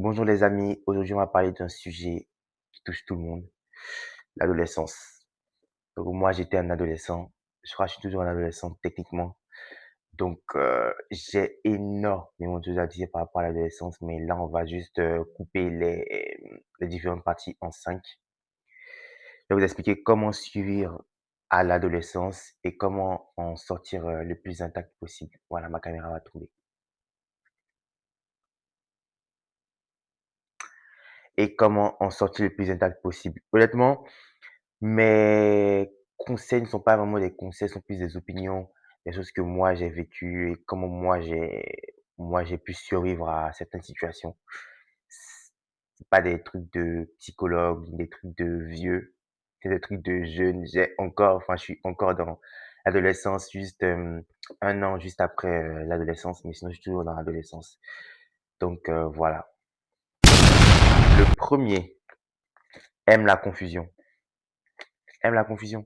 Bonjour les amis, aujourd'hui on va parler d'un sujet qui touche tout le monde, l'adolescence. Donc moi j'étais un adolescent, je crois que je suis toujours un adolescent techniquement. Donc j'ai énormément de choses à dire par rapport à l'adolescence, mais là on va juste couper les différentes parties en 5. Je vais vous expliquer comment suivre à l'adolescence et comment en sortir le plus intact possible. Voilà, ma caméra va trouver. Et comment en sortir le plus intact possible. Honnêtement, mes conseils ne sont pas vraiment des conseils, ce sont plus des opinions, des choses que moi j'ai vécues et comment moi j'ai pu survivre à certaines situations. C'est pas des trucs de psychologue, des trucs de vieux, c'est des trucs de jeunes. Je suis encore dans l'adolescence, juste 1 an juste après l'adolescence, mais sinon je suis toujours dans l'adolescence. Donc voilà. Le premier, aime la confusion. Aime la confusion.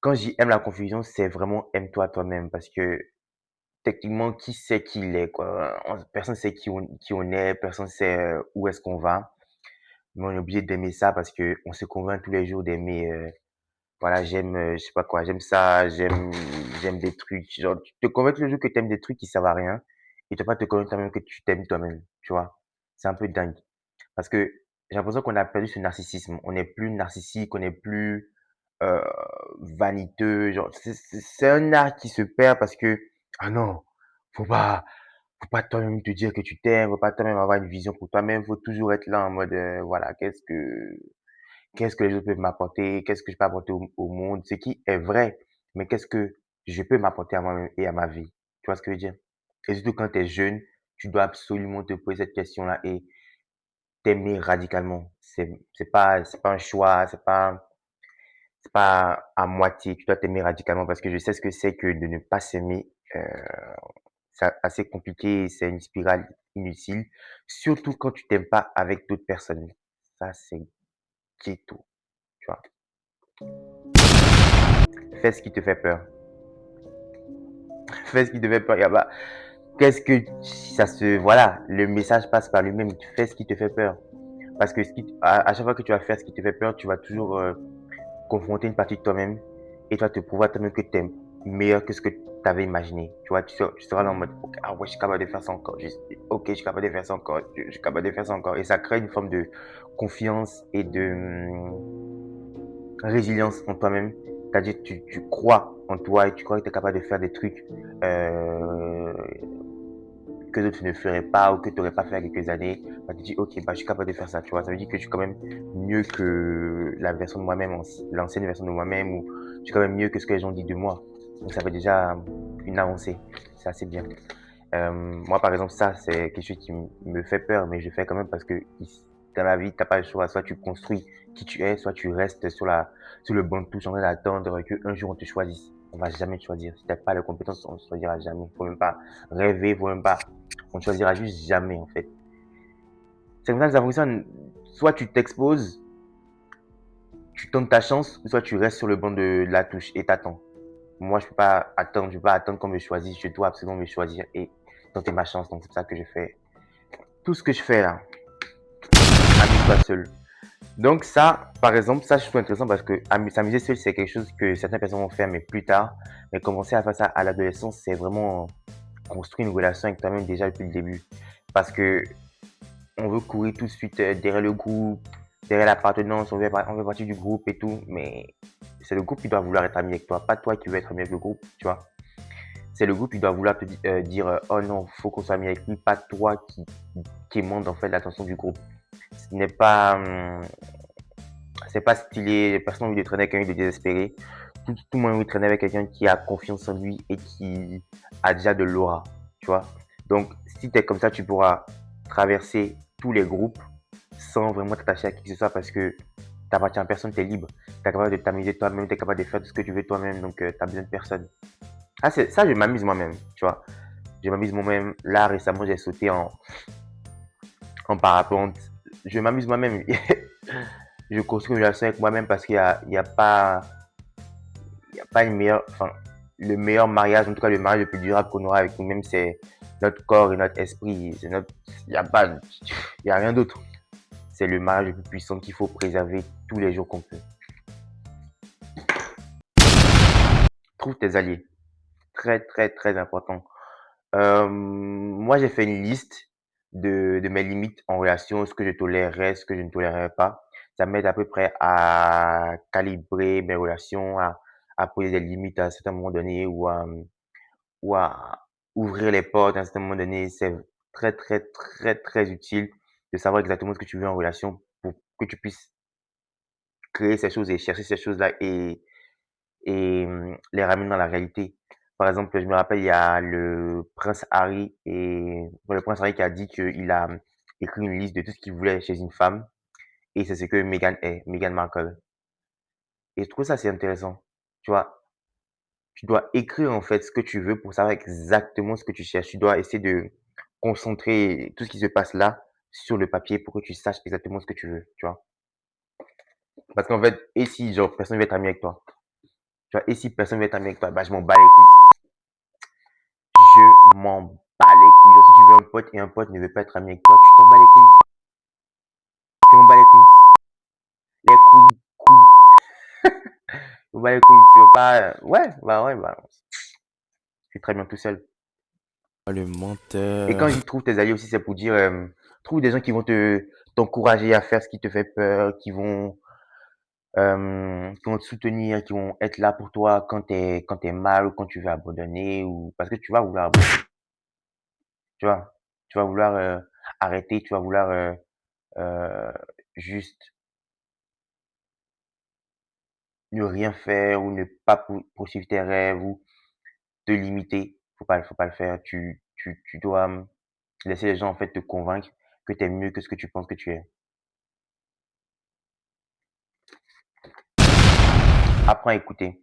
Quand je dis aime la confusion, c'est vraiment aime-toi toi-même parce que techniquement, qui sait qui il est, quoi? Personne sait qui on est, personne sait où est-ce qu'on va. Mais on est obligé d'aimer ça parce que on se convainc tous les jours d'aimer, voilà, j'aime, je sais pas quoi, j'aime ça, j'aime des trucs. Genre, tu te convaincs tous les jours que tu aimes des trucs qui servent à rien et tu vas pas te convaincre toi-même que tu t'aimes toi-même, tu vois? C'est un peu dingue parce que j'ai l'impression qu'on a perdu ce narcissisme. On n'est plus narcissique, on n'est plus heu, vaniteux, genre c'est un art qui se perd parce que, ah non, faut pas faut pas toi-même te dire que tu t'aimes, faut pas toi-même avoir une vision pour toi-même, faut toujours être là en mode, voilà, qu'est-ce que les autres peuvent m'apporter? Qu'est-ce que je peux apporter au monde? Ce qui est vrai, mais qu'est-ce que je peux m'apporter à moi-même et à ma vie? Tu vois ce que je veux dire? Et surtout quand tu es jeune, tu dois absolument te poser cette question-là et t'aimer radicalement. C'est pas un choix, c'est pas à moitié, tu dois t'aimer radicalement parce que je sais ce que c'est que de ne pas s'aimer, c'est assez compliqué et c'est une spirale inutile, surtout quand tu t'aimes pas avec d'autres personnes. Ça, c'est ghetto, tu vois? Fais ce qui te fait peur. Fais ce qui te fait peur. Y a pas qu'est-ce que ça se voilà, le message passe par lui-même. Tu fais ce qui te fait peur parce que à chaque fois que tu vas faire ce qui te fait peur, tu vas toujours, confronter une partie de toi-même et tu vas te prouver à toi-même que tu es meilleur que ce que tu avais imaginé. Tu vois, tu seras là en mode, OK, ah ouais, je suis capable de faire ça encore. OK, je suis capable de faire ça encore. Je suis capable de faire ça encore. Et ça crée une forme de confiance et de résilience en toi-même. C'est-à-dire, tu crois en toi et tu crois que tu es capable de faire des trucs euh, que d'autres ne feraient pas ou que tu n'aurais pas fait il y a quelques années. Bah, tu dis, OK, bah, je suis capable de faire ça. Tu vois, ça veut dire que je suis quand même mieux que la version de moi-même, l'ancienne version de moi-même, ou je suis quand même mieux que ce que les gens disent de moi. Donc, ça fait déjà une avancée. C'est assez bien. Moi, par exemple, ça, c'est quelque chose qui me fait peur, mais je fais quand même parce que dans la vie, tu n'as pas le choix. Soit tu construis qui tu es, soit tu restes sur le banc de touche en train d'attendre qu'un jour on te choisisse. On va jamais te choisir. Si tu n'as pas les compétences, on ne te choisira jamais. Faut même pas rêver, faut même pas. On ne choisira juste jamais, en fait. C'est comme ça que ça fonctionne. Soit tu t'exposes, tu tentes ta chance, soit tu restes sur le banc de la touche et t'attends. Moi, je peux pas attendre qu'on me choisisse. Je dois absolument me choisir et tenter ma chance. Donc, c'est pour ça que je fais tout ce que je fais là. Amuse-toi seul. Donc, ça, par exemple, ça, je trouve intéressant parce que s'amuser seul, c'est quelque chose que certaines personnes vont faire, mais plus tard. Mais commencer à faire ça à l'adolescence, c'est vraiment construire une relation avec toi-même déjà depuis le début. Parce que on veut courir tout de suite derrière le groupe, derrière l'appartenance, on veut partir du groupe et tout, mais c'est le groupe qui doit vouloir être ami avec toi, pas toi qui veux être ami avec le groupe, tu vois. C'est le groupe qui doit vouloir te dire oh non, faut qu'on soit ami avec lui, pas toi qui demande en fait l'attention du groupe. Ce n'est pas, c'est pas stylé, personne n'a envie de traîner avec quelqu'un de désespéré. Tout le monde a envie de traîner avec quelqu'un qui a confiance en lui et qui a déjà de l'aura, tu vois. Donc, si tu es comme ça, tu pourras traverser tous les groupes sans vraiment t'attacher à qui que ce soit parce que tu n'appartiens à personne, tu es libre. Tu es capable de t'amuser toi-même, tu es capable de faire tout ce que tu veux toi-même, donc tu n'as besoin de personne. Ah, ça, je m'amuse moi-même, tu vois. Je m'amuse moi-même. Là, récemment, j'ai sauté en parapente. Je m'amuse moi-même. Je construis une relation avec moi-même parce qu'il y a pas une meilleure, enfin, le meilleur mariage, en tout cas le mariage le plus durable qu'on aura avec nous-mêmes, c'est notre corps et notre esprit. Il y a pas, Il n'y a rien d'autre. C'est le mariage le plus puissant qu'il faut préserver tous les jours qu'on peut. Trouve tes alliés. Très, très, très important. Moi, j'ai fait une liste de mes limites en relation, ce que je tolérerais, ce que je ne tolérerais pas. Ça m'aide à peu près à calibrer mes relations, à poser des limites à un certain moment donné ou à ouvrir les portes à un certain moment donné. C'est très, très, très, très utile de savoir exactement ce que tu veux en relation pour que tu puisses créer ces choses et chercher ces choses-là et les ramener dans la réalité. Par exemple, je me rappelle, il y a le prince Harry le prince Harry qui a dit qu'il a écrit une liste de tout ce qu'il voulait chez une femme et c'est ce que Meghan est, Meghan Markle. Et je trouve ça c'est intéressant. Tu vois, tu dois écrire en fait ce que tu veux pour savoir exactement ce que tu cherches. Tu dois essayer de concentrer tout ce qui se passe là sur le papier pour que tu saches exactement ce que tu veux, tu vois. Parce qu'en fait, et si genre personne ne veut être ami avec toi, tu vois, et si personne ne veut être ami avec toi, bah je m'en bats les couilles. Je m'en bats les couilles. Genre, si tu veux un pote et un pote ne veut pas être ami avec toi, tu t'en bats les couilles. Je m'en bats les couilles. Les couilles, couilles. Je m'en bats les couilles. Tu veux pas. Ouais, bah. Je suis très bien tout seul. Le Et quand menteur. j'y trouve tes alliés aussi, c'est pour dire, trouve des gens qui vont t'encourager à faire ce qui te fait peur, qui vont te soutenir, qui vont être là pour toi quand t'es mal ou quand tu veux abandonner ou parce que tu vas vouloir abandonner, tu vois. Tu vas vouloir arrêter, tu vas vouloir euh, juste ne rien faire ou ne pas poursuivre tes rêves ou te limiter. Faut pas le faire. Tu dois laisser les gens en fait te convaincre que tu es mieux que ce que tu penses que tu es. Apprends à écouter.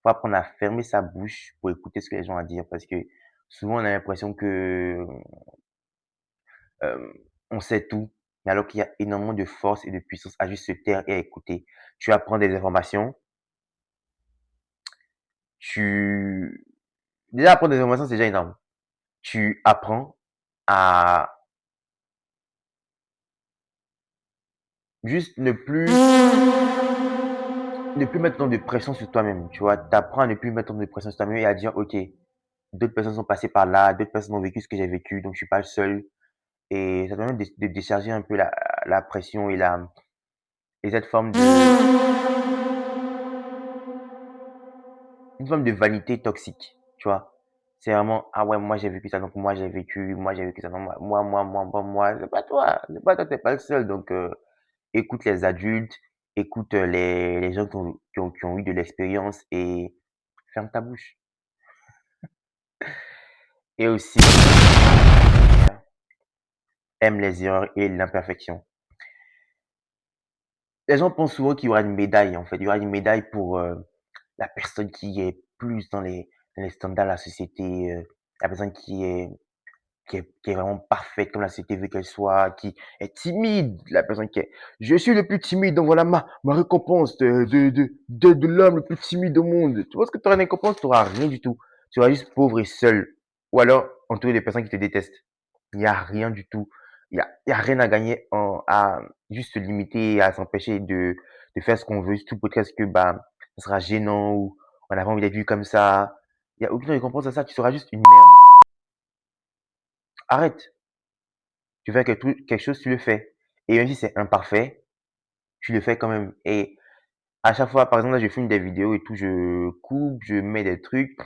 Faut apprendre à fermer sa bouche pour écouter ce que les gens ont à dire parce que souvent on a l'impression que euh, on sait tout, mais alors qu'il y a énormément de force et de puissance à juste se taire et à écouter. Tu apprends des informations, tu déjà apprendre des informations c'est déjà énorme. Tu apprends à juste ne plus mettre tant de pression sur toi-même, tu vois. Tu apprends à ne plus mettre tant de pression sur toi-même et à dire, OK, d'autres personnes sont passées par là, d'autres personnes ont vécu ce que j'ai vécu, donc je suis pas le seul. Et ça te permet de décharger un peu la pression et cette forme une forme de vanité toxique, tu vois. C'est vraiment, ah ouais, moi j'ai vécu ça, donc moi j'ai vécu ça, donc moi, c'est pas toi, t'es pas le seul. Donc, écoute les adultes, écoute les gens qui ont eu de l'expérience et ferme ta bouche. Et aussi, aime les erreurs et l'imperfection. Les gens pensent souvent qu'il y aura une médaille, en fait. Il y aura une médaille pour la personne qui est plus dans les standards de la société, la personne qui est vraiment parfaite comme la société veut qu'elle soit, qui est timide, la personne qui est, je suis le plus timide, donc voilà ma récompense de l'homme le plus timide au monde. Tu vois ce que tu auras une récompense? Tu n'auras rien du tout. Tu seras juste pauvre et seul. Ou alors entouré de personnes qui te détestent. Il n'y a rien du tout. Il y a rien à gagner à juste se limiter et à s'empêcher de faire ce qu'on veut, surtout peut-être que bah, ça sera gênant ou on n'a pas envie d'être vu comme ça. Il n'y a aucune récompense à ça, tu seras juste une merde. Arrête. Tu fais quelque chose, tu le fais. Et même si c'est imparfait, tu le fais quand même. Et à chaque fois, par exemple, là, je filme des vidéos et tout, je coupe, je mets des trucs.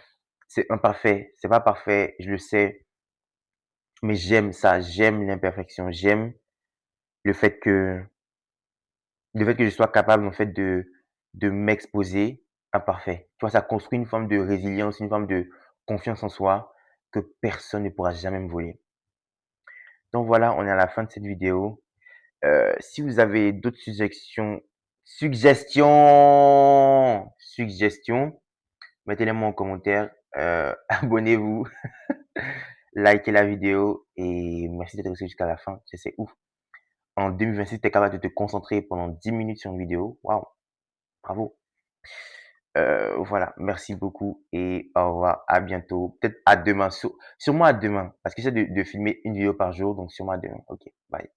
C'est imparfait, c'est pas parfait, je le sais. Mais j'aime ça, j'aime l'imperfection, j'aime le fait que, le fait que je sois capable, en fait, de m'exposer imparfait. Tu vois, ça construit une forme de résilience, une forme de confiance en soi que personne ne pourra jamais me voler. Donc voilà, on est à la fin de cette vidéo. Si vous avez d'autres suggestions, mettez-les moi en commentaire. Abonnez-vous, likez la vidéo et merci d'être resté jusqu'à la fin. C'est ouf. En 2026, tu es capable de te concentrer pendant 10 minutes sur une vidéo. Waouh, bravo. Voilà, merci beaucoup et au revoir, à bientôt. Peut-être à demain, sûrement à demain, parce que j'essaie de filmer une vidéo par jour, donc sûrement à demain. Ok, bye.